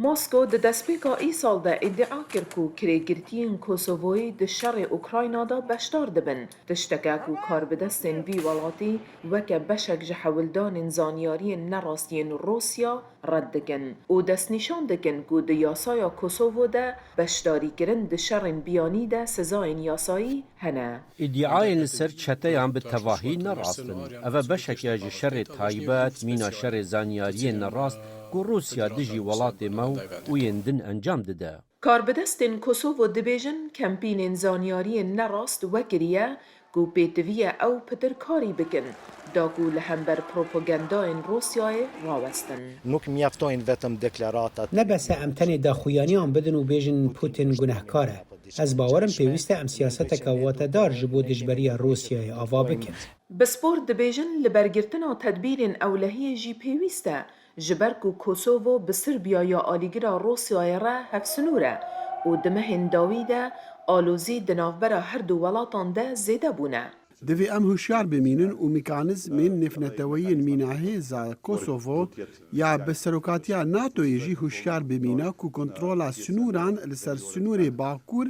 موسکو د دسپیکا ای سال ده ادعا کرد کو کریگرتین کوسووی د شر اوکراینا دا بشدار دبن تشتکه کو کار بدستین وی والاتی وکه بشک جحولدان زانیاری نراستین روسیا رد دکن او دست نشان دکن کو د یاسایا کوسوو ده بشداری کرن د شرن بیانی ده سزاین یاسایی هنه. ادعای سر چتیان به تواهی نراستن او بشک یاج شر تایبت مینا شر زانیاری نراست کو روسیا دجی ولات مو و یندن انجام دده. کاربدستین کوسوو دبیجن کمپین زانیاری نراست وکریه گو پیتویه او پتر کاری بکن داگو لهمبر پروپاگنداین روسیای راوستن. نوک میافتاین وتم دکلاراتات. نبسه امتن دا خویانیان بدن و بیجن پوتین گناهکاره. از باورم پیوسته ام سیاست که واتدار جبو دجبری روسیای آوا بکن. بسپور دبیجن لبرگرتنا تدبیر اولهی جی پیوسته جبرکو کوسوو بسربیا یا آلیگرا روسیای را هفسنوره و دمهن داویده آلوزی دنافبرا هر دو ولاتان ده زیده بونه. دوی ام هوشیار بمینن و میکانیزمین نفنتویین میناهیزا کوسوو یا بسروکاتیا ناتوی جی هوشیار بمینه کو کنترولا سنوران لسر سنور باکور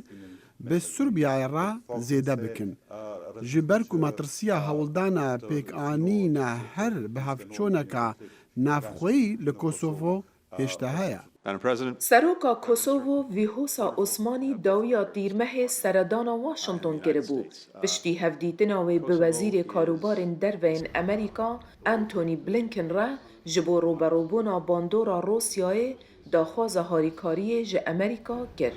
به سربیای را زیده بکن. جبرکو ماترسیا هولدانا پیک آنینا هر به هفچونکا نافخوی لکوسوو هشته هیا. سروکا کوسوو ویهوسا عثمانی داویا دیرمه سردانا واشنطن کربو پشتی هفدیتناوی به وزیر کاروبار دروین امریکا انتونی بلینکن را جبو روبروبونا باندورا روسیای داخواز هاریکاری ج امریکا کرد.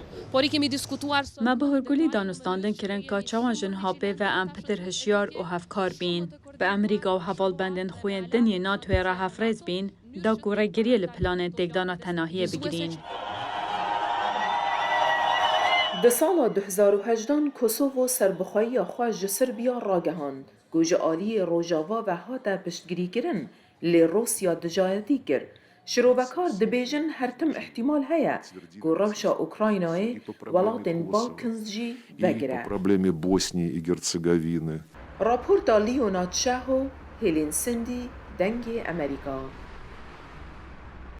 ما به هرگولی دانستاندن کرن که چوان جن هاپه و ام پتر هشیار و هفکار بین. به امریکا و حوال بندن خوین دنیا ناتوی را هفرز بین دا گوره گریه لپلان دگدانا تناهیه بگیرین. ده سال 2018 کوسوو سربخواهی خواج سربیا راگهاند. گوژ آلی روژاوا و هاتا پشتگیری کرن لی روسیا دجایتی کرد. شروبکار دبیجن هر تم احتمال هیا گو روشا اوکراینای ولاتن بالکنز جی وگره. Проблеми Боснии и Герцеговины. راپورتا لیونات شاهو هیلین سندی دنگ امریکا.